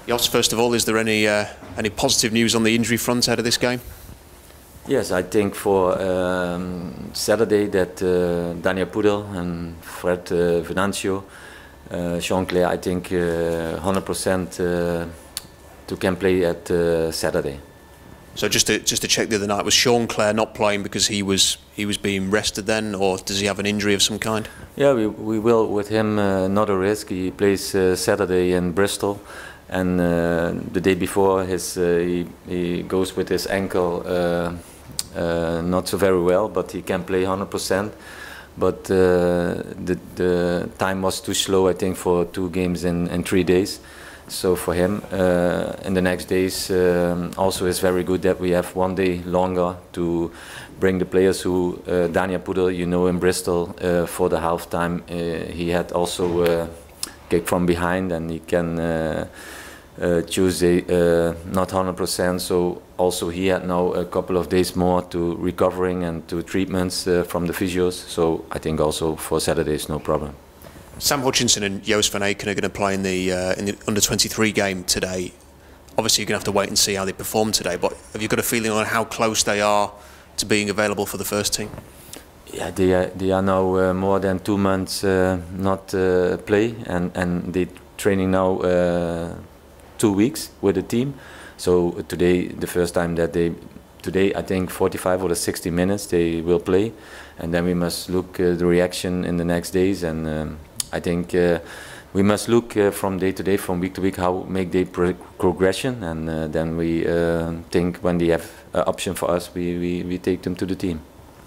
Jos, first of all, is there any positive news on the injury front out of this game? Yes, I think for Saturday that Daniel Pudel and Fernandinho, Sean Clare, I think 100% to can play at Saturday. So just to check the other night, was Sean Clare not playing because he was being rested then, or does he have an injury of some kind? Yeah, we will with him not a risk. He plays Saturday in Bristol, and the day before he goes with his ankle not so very well, but he can play 100%. But the time was too slow, I think, for 2 games in 3 days. So for him, in the next days, also is very good that we have 1 day longer to bring the players who Daniel Pudel, you know, in Bristol for the halftime. He had also kick from behind, and he can Tuesday not 100%. So also he had now a couple of days more to recovering and to treatments from the physios. So I think also for Saturday is no problem. Sam Hutchinson and Jos Luhukay are going to play in the under-23 game today. Obviously, you're going to have to wait and see how they perform today. But have you got a feeling on how close they are to being available for the first team? Yeah, they are now more than 2 months not play, and they training now 2 weeks with the team. So today, the first time that today I think 45 or 60 minutes they will play, and then we must look the reaction in the next days, and I think we must look from day to day, from week to week, how make they progression, and then we think when they have an option for us, we take them to the team.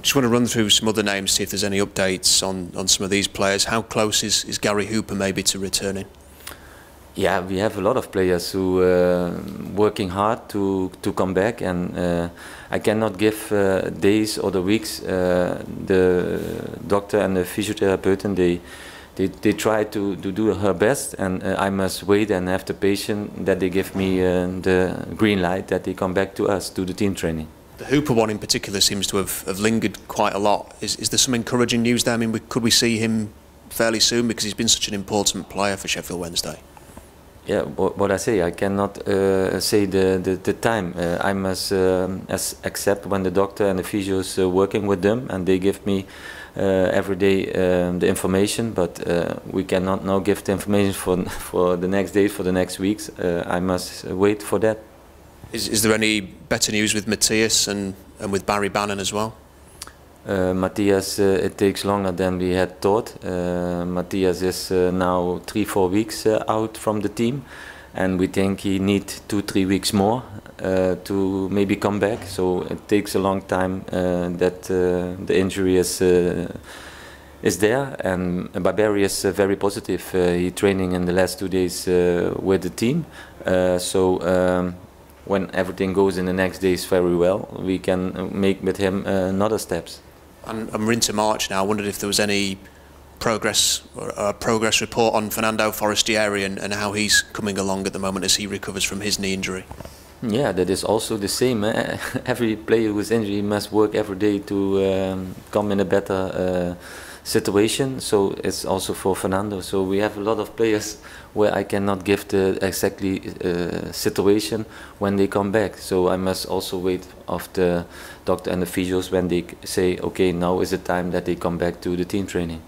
Just want to run through some other names, see if there's any updates on some of these players. How close is Gary Hooper maybe to returning? Yeah, we have a lot of players who working hard to come back, and I cannot give days or the weeks. The doctor and the physiotherapist, they try to do her best, and I must wait and have the patience that they give me the green light that they come back to us, to the team training. The Hooper one in particular seems to have lingered quite a lot. Is there some encouraging news there? I mean, could we see him fairly soon, because he's been such an important player for Sheffield Wednesday? Yeah, what I say, I cannot say the time. I must accept when the doctor and the physios working with them, and they give me every day the information. But we cannot now give the information for the next days, for the next weeks. I must wait for that. Is there any better news with Matthias and with Barry Bannon as well? Matthias, it takes longer than we had thought. Matthias is now 3-4 weeks out from the team, and we think he needs 2-3 weeks more to maybe come back. So it takes a long time that the injury is there. And Barry is very positive. He training in the last 2 days with the team. When everything goes in the next days very well, we can make with him another steps. And we're into March now. I wondered if there was any progress or a progress report on Fernando Forestieri and how he's coming along at the moment as he recovers from his knee injury. Yeah, that is also the same. Every player who is injured must work every day to come in a better situation. So it's also for Fernando. So we have a lot of players where I cannot give the exactly situation when they come back. So I must also wait of the doctor and the physios when they say, okay, now is the time that they come back to the team training.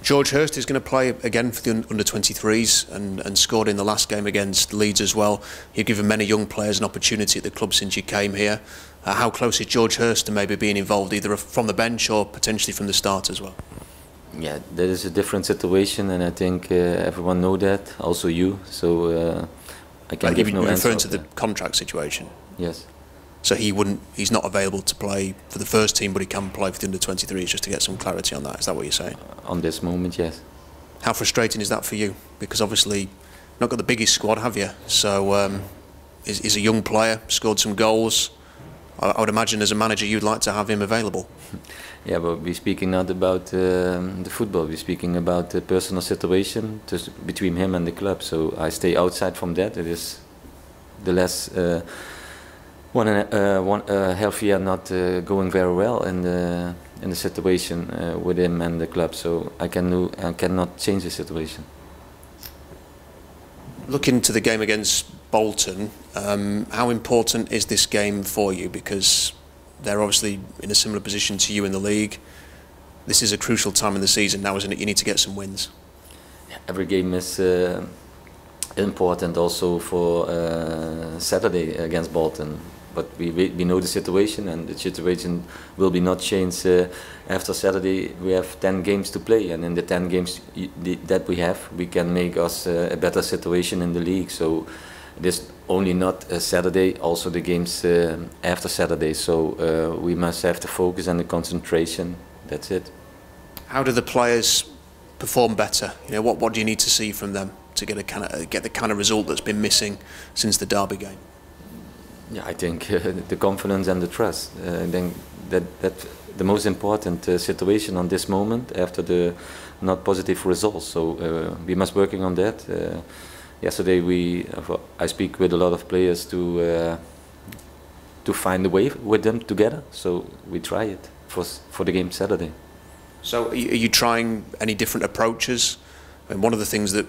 George Hearst is going to play again for the under-23s and scored in the last game against Leeds as well. You've given many young players an opportunity at the club since you came here. How close is George Hearst to maybe being involved either from the bench or potentially from the start as well? Yeah, that is a different situation, and I think everyone knows that, also you. So I can give no answer. Referring to the contract situation? Yes. So he's not available to play for the first team, but he can play for the under-23s, just to get some clarity on that. Is that what you're saying? On this moment, yes. How frustrating is that for you? Because obviously you've not got the biggest squad, have you? So he's a young player, scored some goals. I would imagine as a manager you'd like to have him available. Yeah, but we're speaking not about the football. We're speaking about the personal situation between him and the club. So I stay outside from that. It is the less one healthier not going very well in the situation with him and the club. So I cannot change the situation. Looking to the game against Bolton. How important is this game for you? Because they're obviously in a similar position to you in the league. This is a crucial time in the season now, isn't it? You need to get some wins. Every game is important also for Saturday against Bolton. But we know the situation, and the situation will be not changed after Saturday. We have 10 games to play, and in the 10 games that we have, we can make us a better situation in the league. So it is only not Saturday, also the games after Saturday. So we must have the focus and the concentration. That's it. How do the players perform better? You know, what do you need to see from them to get the kind of result that's been missing since the Derby game? Yeah, I think the confidence and the trust. I think that the most important situation on this moment after the not positive results. So we must working on that. Yesterday I speak with a lot of players to find a way with them together. So we try it for the game Saturday. So are you trying any different approaches? I mean, one of the things that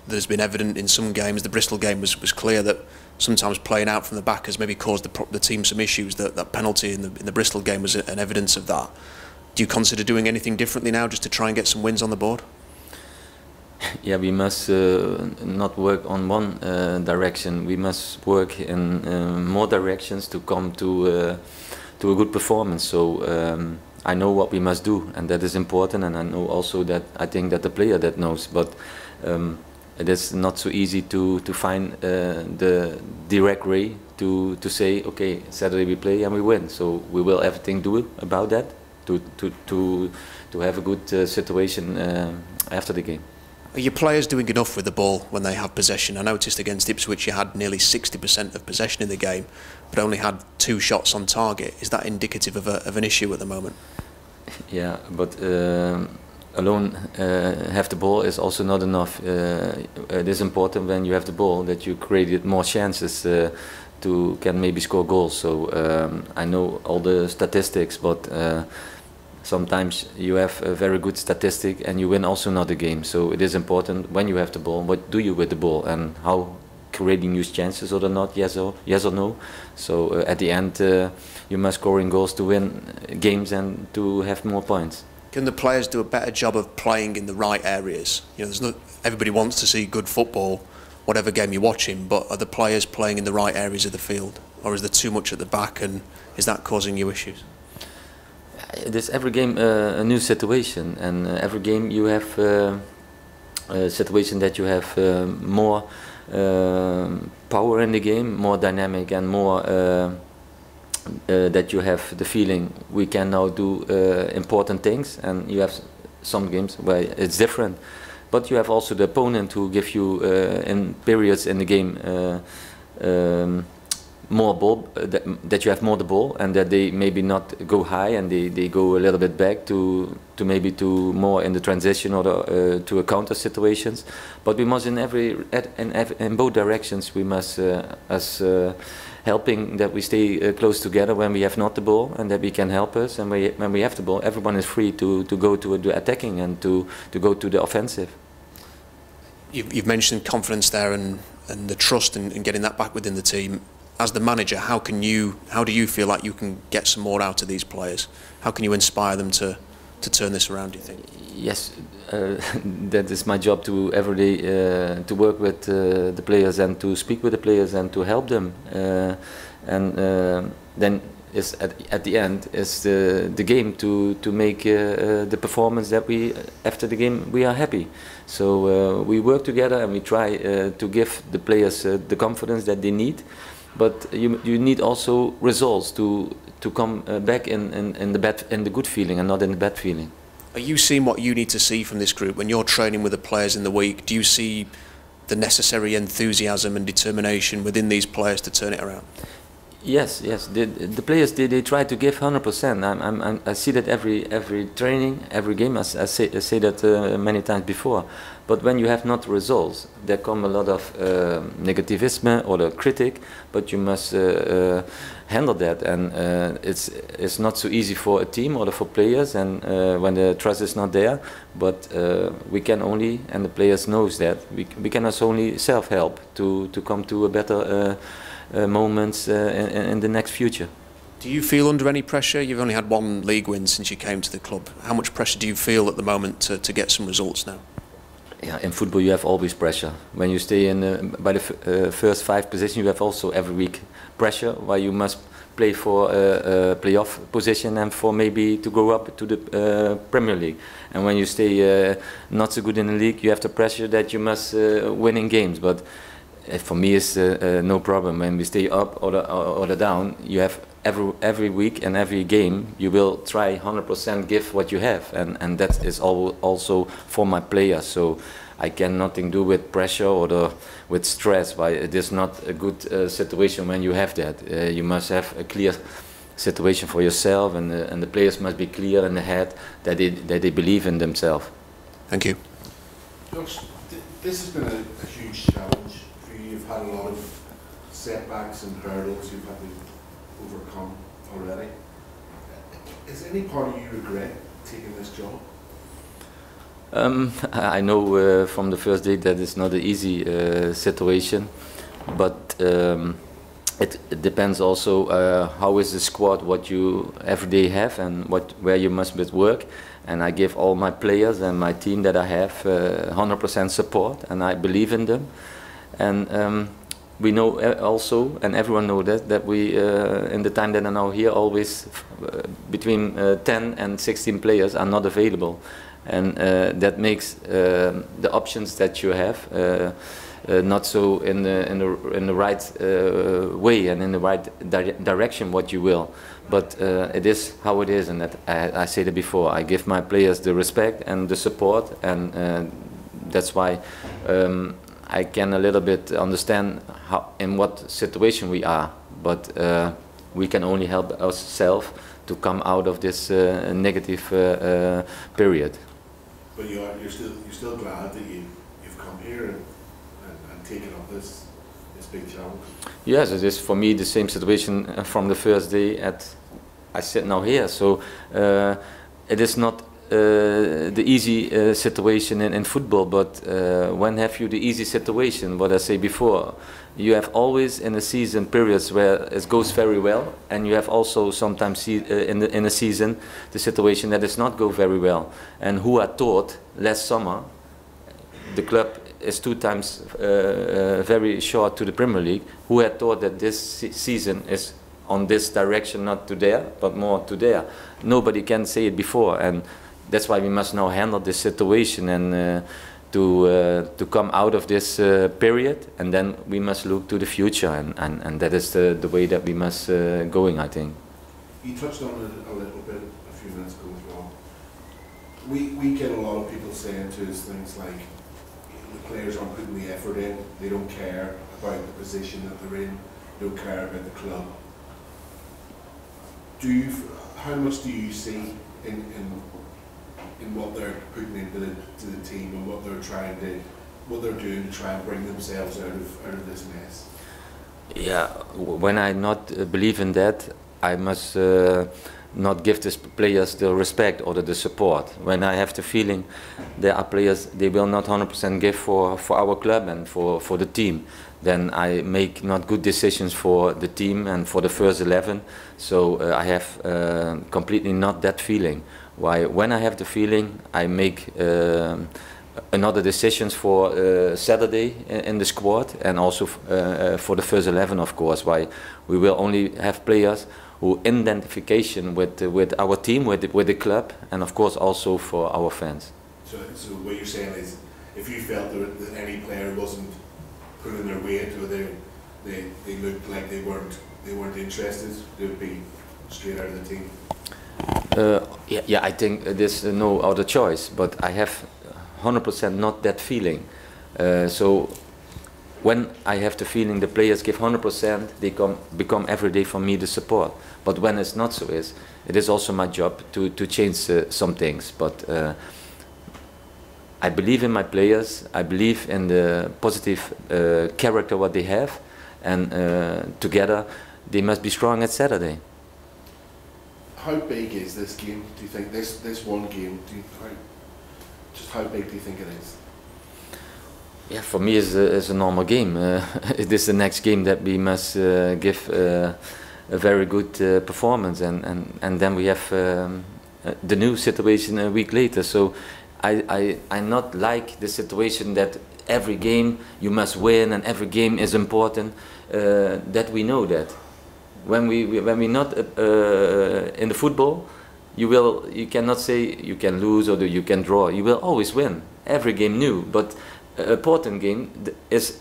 has been evident in some games, the Bristol game was clear that sometimes playing out from the back has maybe caused the team some issues. That penalty in the Bristol game was an evidence of that. Do you consider doing anything differently now just to try and get some wins on the board? Yeah, we must not work on one direction. We must work in more directions to come to a good performance. So I know what we must do, and that is important. And I know also that I think that the player that knows, but it is not so easy to find the direct way to say, okay, Saturday we play and we win. So we will everything do about that to have a good situation after the game. Are your players doing enough with the ball when they have possession? I noticed against Ipswich you had nearly 60% of possession in the game, but only had 2 shots on target. Is that indicative of an issue at the moment? Yeah, but alone have the ball is also not enough. It is important when you have the ball that you create more chances to can maybe score goals. So I know all the statistics, but sometimes you have a very good statistic and you win also not a game. So it is important when you have the ball, what do you with the ball and how creating new chances or not, yes or no. So at the end you must scoring goals to win games and to have more points. Can the players do a better job of playing in the right areas? You know, everybody wants to see good football, whatever game you're watching, but are the players playing in the right areas of the field? Or is there too much at the back, and is that causing you issues? It is every game a new situation, and every game you have a situation that you have more power in the game, more dynamic, and more that you have the feeling we can now do important things. And you have some games where it's different, but you have also the opponent who give you in periods in the game more ball, that you have more the ball, and that they maybe not go high and they go a little bit back to maybe to more in the transition or to a counter situations. But we must in both directions we must helping that we stay close together when we have not the ball, and that we can help us, and when we have the ball everyone is free to go to the attacking and to go to the offensive. You've mentioned confidence there and the trust in getting that back within the team. As the manager, how do you feel like you can get some more out of these players? How can you inspire them to turn this around, do you think? Yes, that is my job to every day to work with the players and to speak with the players and to help them. Then is at the end is the game to make the performance that we after the game we are happy. So we work together and we try to give the players the confidence that they need. But you need also results to come back in the good feeling and not in the bad feeling. Are you seeing what you need to see from this group when you're training with the players in the week? Do you see the necessary enthusiasm and determination within these players to turn it around? Yes, yes. The players they try to give 100%. I see that every training, every game. I say that many times before. But when you have not results, there come a lot of negativism or the critic. But you must handle that, and it's not so easy for a team or for players. And when the trust is not there, but we can only, and the players knows that we can only self-help to come to a better. Moments in the next future. Do you feel under any pressure? You've only had one league win since you came to the club. How much pressure do you feel at the moment to get some results now? Yeah, in football you have always pressure. When you stay in by the first 5 positions, you have also every week pressure, while you must play for a playoff position and for maybe to go up to the Premier League. And when you stay not so good in the league, you have the pressure that you must win in games. But for me, it's no problem. When we stay up or down, you have every week and every game, you will try 100% give what you have, and that is also for my players. So I can nothing do with pressure or with stress. Why it is not a good situation when you have that. You must have a clear situation for yourself, and the players must be clear in the head that they believe in themselves. Thank you. Jos, this has been a huge challenge. You've had a lot of setbacks and hurdles you've had to overcome already. Is any part of you regret taking this job? I know from the first day that it's not an easy situation, but it depends also how is the squad, what you every day have, and where you must work. And I give all my players and my team that I have 100% support, and I believe in them. And we know also, and everyone knows that we, in the time that are now here, always between 10 and 16 players are not available. And that makes the options that you have not so in the right way and in the right direction what you will. But it is how it is, and that I said it before. I give my players the respect and the support, and that's why I can a little bit understand in what situation we are, but we can only help ourselves to come out of this negative period. But you're still glad that you've come here and taken up this big challenge. Yes, it is for me the same situation from the first day I sit now here. So it is not the easy situation in football, but when have you the easy situation? What I say before, you have always in a season periods where it goes very well, and you have also sometimes in a season the situation that does not go very well. And who had thought last summer the club is 2 times very short to the Premier League? Who had thought that this season is on this direction, not to there, but more to there? Nobody can say it before, and that's why we must now handle this situation and to come out of this period, and then we must look to the future, and that is the way that we must going, I think. You touched on it a little bit a few minutes ago as well. We get a lot of people saying to us things like the players aren't putting the effort in, they don't care about the position that they're in, they don't care about the club. How much do you see in what they're putting into the team and what they're doing to try and bring themselves out of this mess? Yeah, when I not believe in that, I must not give these players the respect or the support. When I have the feeling there are players they will not 100% give for our club and for the team, then I make not good decisions for the team and for the first 11. So I have completely not that feeling. Why? When I have the feeling, I make another decisions for Saturday in the squad, and also for the first 11, of course. Why? We will only have players who identification with our team, with the club, and of course also for our fans. So what you're saying is, if you felt that any player wasn't putting their weight, or they looked like they weren't interested, they would be straight out of the team. Yeah, I think there's no other choice, but I have 100% not that feeling. So when I have the feeling the players give 100%, they become every day for me the support. But when it's not so, it is also my job to change some things. But I believe in my players. I believe in the positive character what they have, and together they must be strong at Saturday. How big is this game? Do you think this one game? Just how big do you think it is? Yeah, for me it's a normal game. It is the next game that we must give a very good performance, and then we have the new situation a week later. So I not like the situation that every game you must win and every game is important. That we know that when we not in the football, you cannot say you can lose or you can draw. You will always win every game new, but a important game is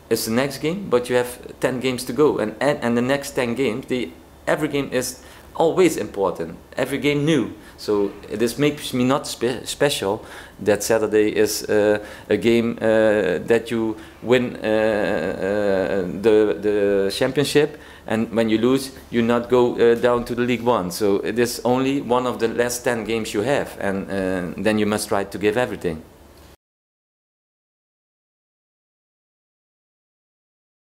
the next game, but you have 10 games to go, and the next 10 games, every game is always important, every game new. So this makes me not special that Saturday is a game that you win the championship, and when you lose, you not go down to the League One. So it is only one of the last 10 games you have, and then you must try to give everything.